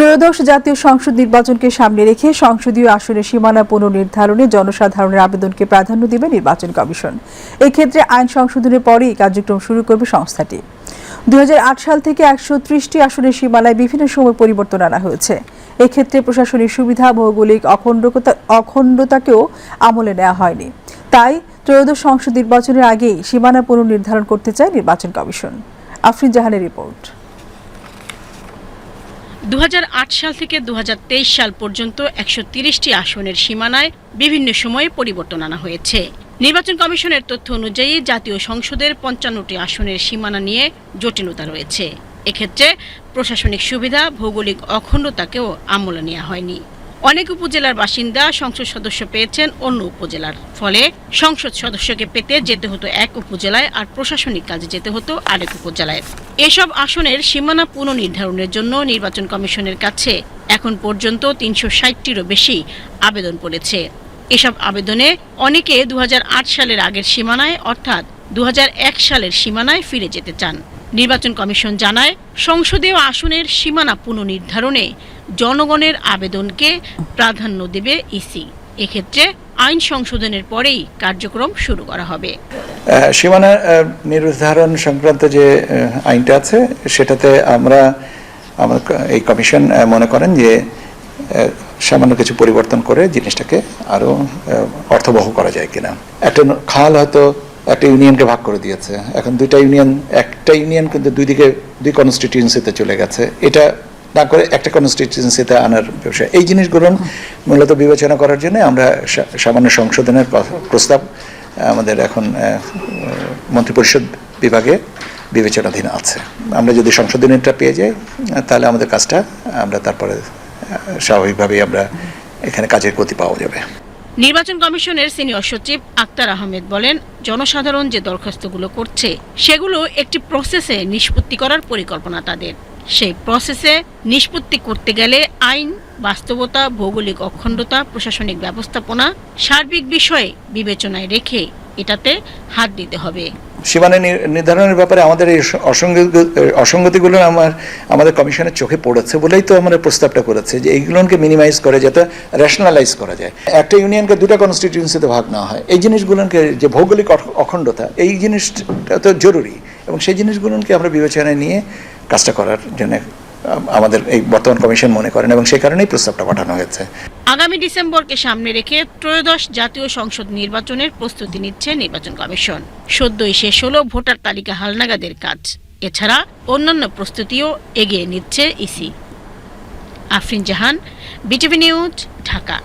ত্রয়োদশ জাতীয় সংসদ নির্বাচনকে সামনে রেখে সংসদীয় আসনের সীমানা পুনর্নির্ধারণে জনসাধারণের আবেদনকে প্রাধান্য দেবে নির্বাচন কমিশন। এক্ষেত্রে আইন সংশোধনের পরেই কার্যক্রম শুরু করবে সংস্থাটি। 2008 সাল থেকে 130টি আসনের সীমানায় বিভিন্ন সময় পরিবর্তন আনা হয়েছে। এক্ষেত্রে প্রশাসনিক সুবিধা, ভৌগোলিক অখণ্ডতাকেও আমলে নেওয়া হয়নি। তাই ত্রয়োদশ সংসদ নির্বাচনের আগেই সীমানা পুনর্নির্ধারণ করতে চায় নির্বাচন কমিশন। আফরিন জাহানের রিপোর্ট। 2008 সাল থেকে 2023 সাল পর্যন্ত 130টি আসনের সীমানায় বিভিন্ন সময়ে পরিবর্তন আনা হয়েছে। নির্বাচন কমিশনের তথ্য অনুযায়ী জাতীয় সংসদের 55টি আসনের সীমানা নিয়ে জটিলতা রয়েছে। এক্ষেত্রে প্রশাসনিক সুবিধা, ভৌগোলিক অখণ্ডতাকেও আমলে নেওয়া হয়নি। অনেক উপজেলার বাসিন্দা সংসদ সদস্য পেয়েছেন অন্য উপজেলার, ফলে সংসদ সদস্যকে পেতে যেতে হতো এক উপজেলায় আর প্রশাসনিক কাজে যেতে হতো আরেক উপজেলায়। এসব আসনের সীমানা পুনর্নির্ধারণের জন্য নির্বাচন কমিশনের কাছে এখন পর্যন্ত 360টিরও বেশি আবেদন পড়েছে। এসব আবেদনে অনেকে 2008 সালের আগের সীমানায় অর্থাৎ 2001 সালের সীমানায় ফিরে যেতে চান। নির্বাচন কমিশন জানায়, সংসদীয় আসনের সীমানা পুনর্নির্ধারণে জনগণের আবেদনকে প্রাধান্য দেবে ইসি। এক্ষেত্রে আইন সংশোধনের পরেই কার্যক্রম শুরু করা হবে। সীমানা নির্ধারণ সংক্রান্ত যে আইনটা আছে সেটাতে আমরা এই কমিশন মনে করেন যে সামান্য কিছু পরিবর্তন করে জিনিসটাকে আরো অর্থবহ করা যায় কিনা। একটা খাল হয়তো একটা ইউনিয়নকে ভাগ করে দিয়েছে, এখন একটা ইউনিয়ন কিন্তু দুই কনস্টিটিউয়েন্সিতে চলে গেছে। এটা না করে একটা কনস্টিটিউয়েন্সিতে আনার বিষয়, এই জিনিসগুলো মূলত বিবেচনা করার জন্য আমরা সামান্য সংশোধনের প্রস্তাব আমাদের এখন মন্ত্রিপরিষদ বিভাগে বিবেচনাধীন আছে। আমরা যদি সংশোধনীটা পেয়ে যাই তাহলে আমাদের কাজটা আমরা তারপরে স্বাভাবিকভাবেই আমরা এখানে কাজের গতি পাওয়া যাবে। নির্বাচন কমিশনের সিনিয়র সচিব আক্তার আহমেদ বলেন, জনসাধারণ যে দরখাস্তগুলো করছে সেগুলো একটি প্রসেসে নিষ্পত্তি করার পরিকল্পনা তাদের। সেই প্রসেসে নিষ্পত্তি করতে গেলে আইন, বাস্তবতা, ভৌগোলিক অখণ্ডতা, প্রশাসনিক ব্যবস্থাপনা সার্বিক বিষয়ে বিবেচনায় রেখে এটাতে হাত দিতে হবে। সীমানা নির্ধারণের ব্যাপারে আমাদের এই অসঙ্গতিগুলো আমাদের কমিশনের চোখে পড়েছে বলেই তো আমরা প্রস্তাবটা করেছে যে এইগুলোকে মিনিমাইজ করে যাতে রেশনালাইজ করা যায়। একটা ইউনিয়নকে দুটা কনস্টিটিউয়েন্সিতে ভাগ না হয়, এই জিনিসগুলোকে যে ভৌগোলিক অখণ্ডতা, এই জিনিসটা তো জরুরি এবং সেই জিনিসগুলোকে আমরা বিবেচনায় নিয়ে কাজটা করার জন্য আমাদের এই বর্তমান কমিশন মনে করেন এবং সেই কারণেই প্রস্তাবটা পাঠানো হয়েছে। আগামী ডিসেম্বরকে সামনে রেখে ত্রয়োদশ জাতীয় সংসদ নির্বাচনের প্রস্তুতি নিচ্ছে নির্বাচন কমিশন। সদ্যই শেষ হলো ভোটার তালিকা হালনাগাদের কাজ। এছাড়া অন্যান্য প্রস্তুতিও এগিয়ে নিচ্ছে ইসি। আফরিন জাহান, বিটিভি নিউজ, ঢাকা।